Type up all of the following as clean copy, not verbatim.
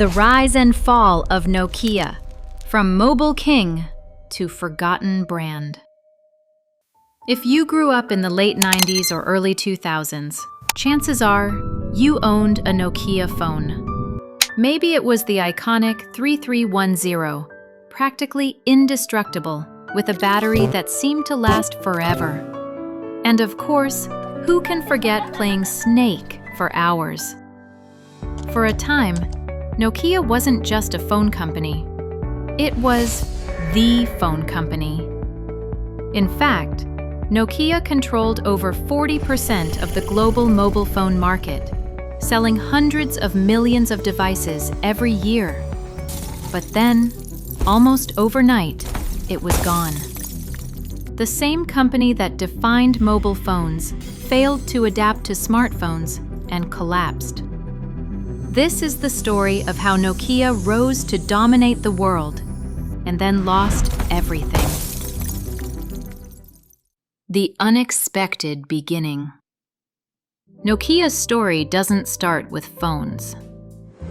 The rise and fall of Nokia, from mobile king to forgotten brand. If you grew up in the late 90s or early 2000s, chances are you owned a Nokia phone. Maybe it was the iconic 3310, practically indestructible, with a battery that seemed to last forever. And of course, who can forget playing Snake for hours? For a time, Nokia wasn't just a phone company. It was the phone company. In fact, Nokia controlled over 40% of the global mobile phone market, selling hundreds of millions of devices every year. But then, almost overnight, it was gone. The same company that defined mobile phones failed to adapt to smartphones and collapsed. This is the story of how Nokia rose to dominate the world and then lost everything. The unexpected beginning. Nokia's story doesn't start with phones.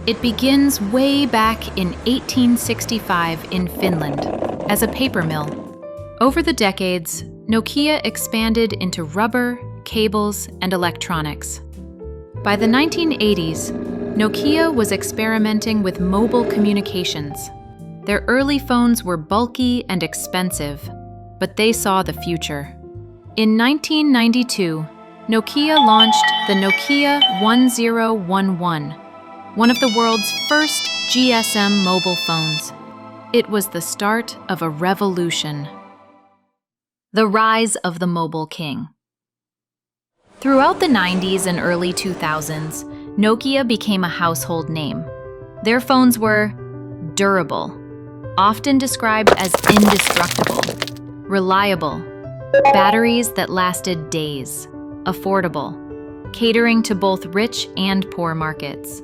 It begins way back in 1865 in Finland as a paper mill. Over the decades, Nokia expanded into rubber, cables, and electronics. By the 1980s, Nokia was experimenting with mobile communications. Their early phones were bulky and expensive, but they saw the future. In 1992, Nokia launched the Nokia 1011, one of the world's first GSM mobile phones. It was the start of a revolution. The rise of the mobile king. Throughout the 90s and early 2000s, Nokia became a household name. Their phones were durable, often described as indestructible, reliable, batteries that lasted days, affordable, catering to both rich and poor markets.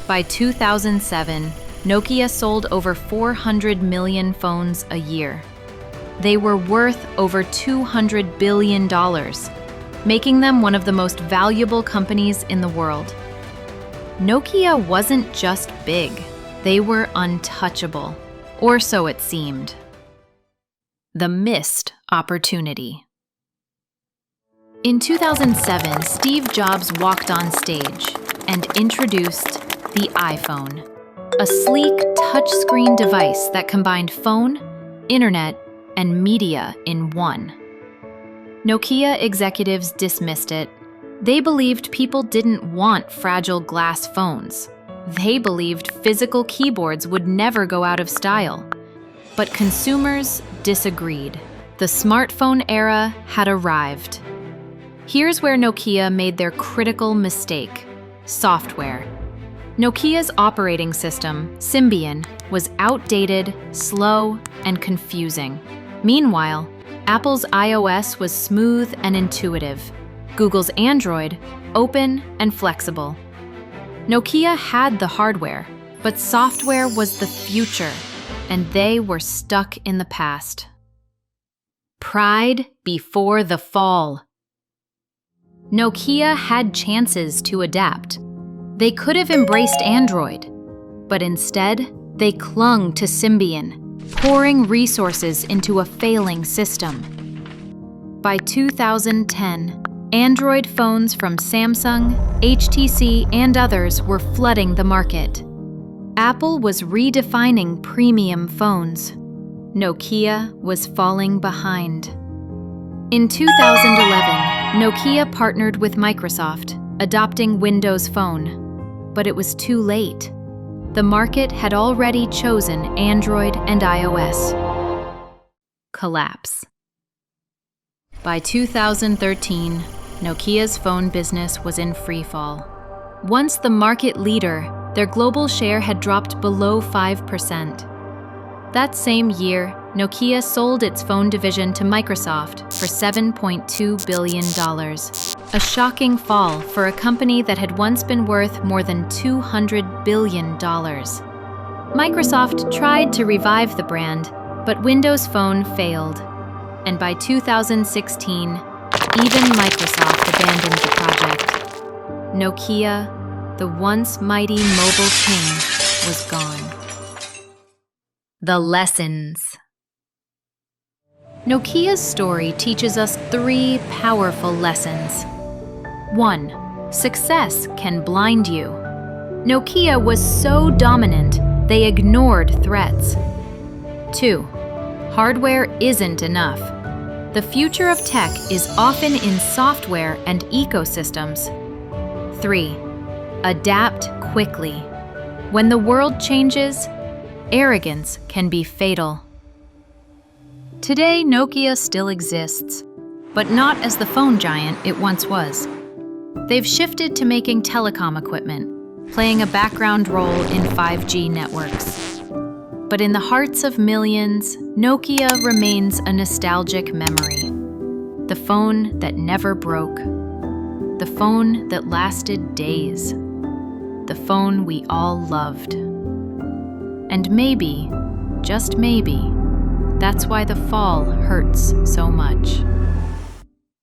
By 2007, Nokia sold over 400 million phones a year. They were worth over $200 billion, making them one of the most valuable companies in the world. Nokia wasn't just big, they were untouchable, or so it seemed. The missed opportunity. In 2007, Steve Jobs walked on stage and introduced the iPhone, a sleek touchscreen device that combined phone, internet, and media in one. Nokia executives dismissed it. They believed people didn't want fragile glass phones. They believed physical keyboards would never go out of style. But consumers disagreed. The smartphone era had arrived. Here's where Nokia made their critical mistake: software. Nokia's operating system, Symbian, was outdated, slow, and confusing. Meanwhile, Apple's iOS was smooth and intuitive. Google's Android, open and flexible. Nokia had the hardware, but software was the future, and they were stuck in the past. Pride before the fall. Nokia had chances to adapt. They could have embraced Android, but instead, they clung to Symbian, pouring resources into a failing system. By 2010, Android phones from Samsung, HTC, and others were flooding the market. Apple was redefining premium phones. Nokia was falling behind. In 2011, Nokia partnered with Microsoft, adopting Windows Phone. But it was too late. The market had already chosen Android and iOS. Collapse. By 2013, Nokia's phone business was in freefall. Once the market leader, their global share had dropped below 5%. That same year, Nokia sold its phone division to Microsoft for $7.2 billion, a shocking fall for a company that had once been worth more than $200 billion. Microsoft tried to revive the brand, but Windows Phone failed. And by 2016, even Microsoft abandoned the project. Nokia, the once mighty mobile king, was gone. The lessons. Nokia's story teaches us 3 powerful lessons. 1. Success can blind you. Nokia was so dominant, they ignored threats. 2. Hardware isn't enough. The future of tech is often in software and ecosystems. 3. Adapt quickly. When the world changes, arrogance can be fatal. Today, Nokia still exists, but not as the phone giant it once was. They've shifted to making telecom equipment, playing a background role in 5G networks. But in the hearts of millions, Nokia remains a nostalgic memory. The phone that never broke. The phone that lasted days. The phone we all loved. And maybe, just maybe, that's why the fall hurts so much.